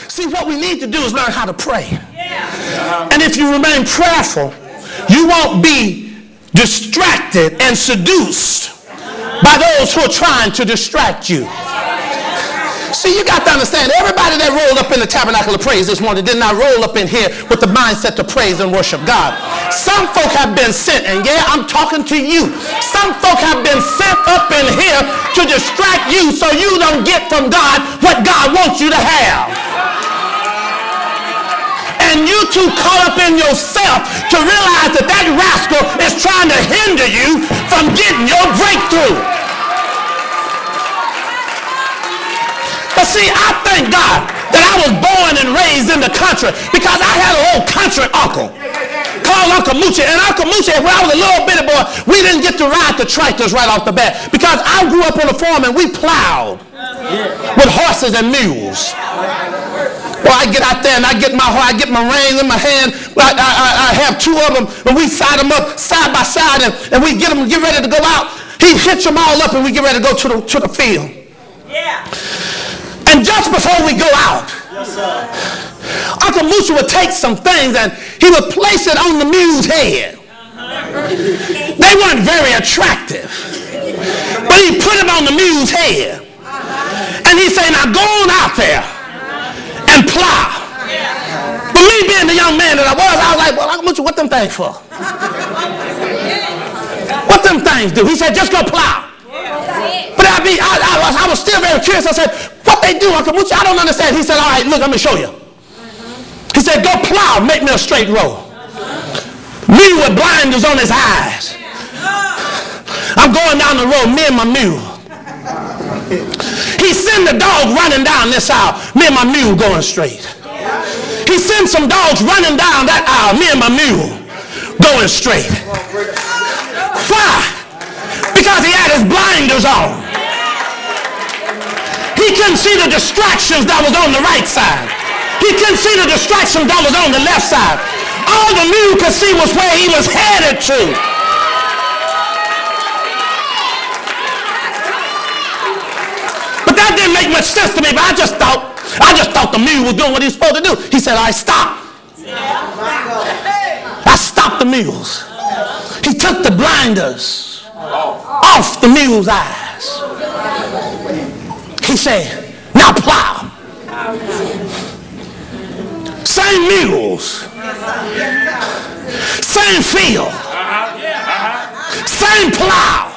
See, what we need to do is learn how to pray. And if you remain prayerful, you won't be distracted and seduced by those who are trying to distract you. See, you got to understand, everybody that rolled up in the tabernacle of praise this morning did not roll up in here with the mindset to praise and worship God. Some folk have been sent, and yeah, I'm talking to you. Some folk have been sent up in here to distract you so you don't get from God what God wants you to have. And you too caught up in yourself to realize that that rascal is trying to hinder you from getting your breakthrough. But see, I thank God that I was born and raised in the country because I had an old country uncle called Uncle Moochie. And Uncle Moochie, when I was a little bitty boy, we didn't get to ride the tractors right off the bat because I grew up on a farm and we plowed with horses and mules. Well, I get out there and I get my reins in my hand. I have two of them and we side them up side by side and we get ready to go out. He hitch them all up and we get ready to go to the field. Yeah. And just before we go out, Uncle Moochie would take some things and he would place it on the mule's head. They weren't very attractive, but he put it on the mule's head. And he said, now go on out there and plow. But me being the young man that I was like, well, Uncle Moochie, what them things for? What them things do? He said, just go plow. But I was still very curious. I said, what they do, Uncle Moochie? I don't understand. He said, all right, look, let me show you. He said, go plow, make me a straight row. Me with blinders on his eyes. I'm going down the road, me and my mule. He sent the dog running down this aisle, me and my mule going straight. He sent some dogs running down that aisle, me and my mule going straight. Why? Because he had his blinders on. He couldn't see the distractions that was on the right side. He couldn't see the distractions that was on the left side. All the mule could see was where he was headed to. But that didn't make much sense to me, but I just thought the mule was doing what he was supposed to do. He said, all right, stop. I stopped the mules. He took the blinders off the mule's eyes. He said, now plow. Same mules, same field, same plow,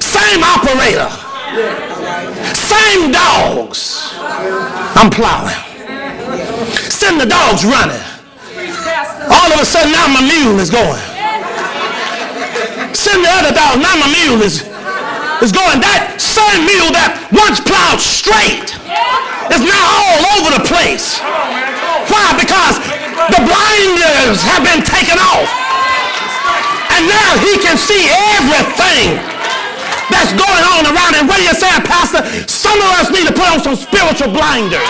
same operator, same dogs. I'm plowing. Send the dogs running. All of a sudden now my mule is going. Send the other dog, now my mule is going. That same mule that once plowed straight is now all over the place. Why? Because the blinders have been taken off. And now he can see everything that's going on around him. What are you saying, Pastor? Some of us need to put on some spiritual blinders.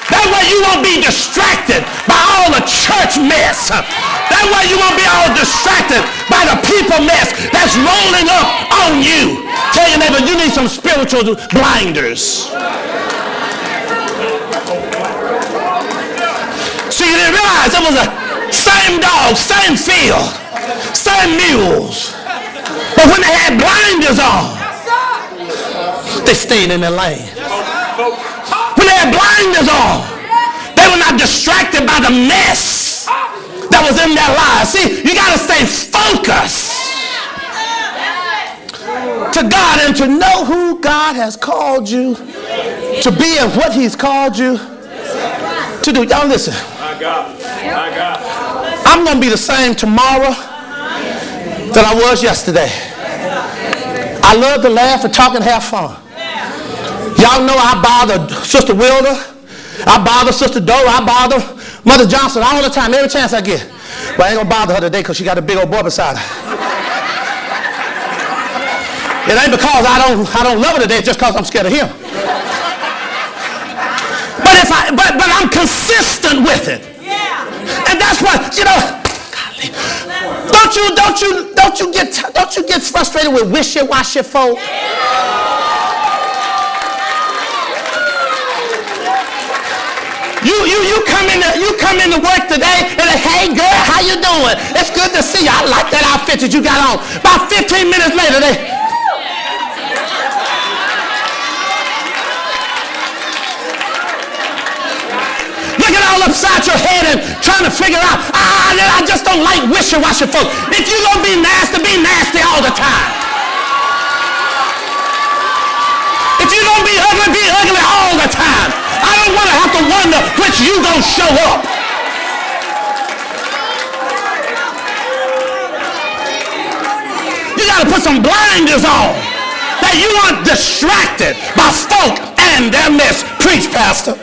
That way you won't be distracted by all the church mess. That way you won't be all distracted by the people mess that's rolling up on you. Tell your neighbor, you need some spiritual blinders. So you didn't realize it was the same dog, same field, same mules. But when they had blinders on, they stayed in their lane. When they had blinders on, they were not distracted by the mess that was in their lives. See, you got to stay focused to God and to know who God has called you to be and what he's called you to do. Y'all listen. I'm going to be the same tomorrow that I was yesterday. I love to laugh and talk and have fun. Y'all know I bother Sister Wilder. I bother Sister Doe. I bother Mother Johnson all the time, every chance I get. But I ain't going to bother her today because she got a big old boy beside her. It ain't because I don't love her today, it's just because I'm scared of him. But I'm consistent with it. And that's why, you know, don't you get frustrated with wishy-washy folk? come into work today and say, hey girl, how you doing? It's good to see you. I like that outfit that you got on. About 15 minutes later, looking all upside your head and trying to figure out, I just don't like wishy-washy folks. If you're going to be nasty all the time. If you're going to be ugly all the time. I don't want to have to wonder which you going to show up. You got to put some blinders on that you aren't distracted by folk and their mess. Preach, Pastor.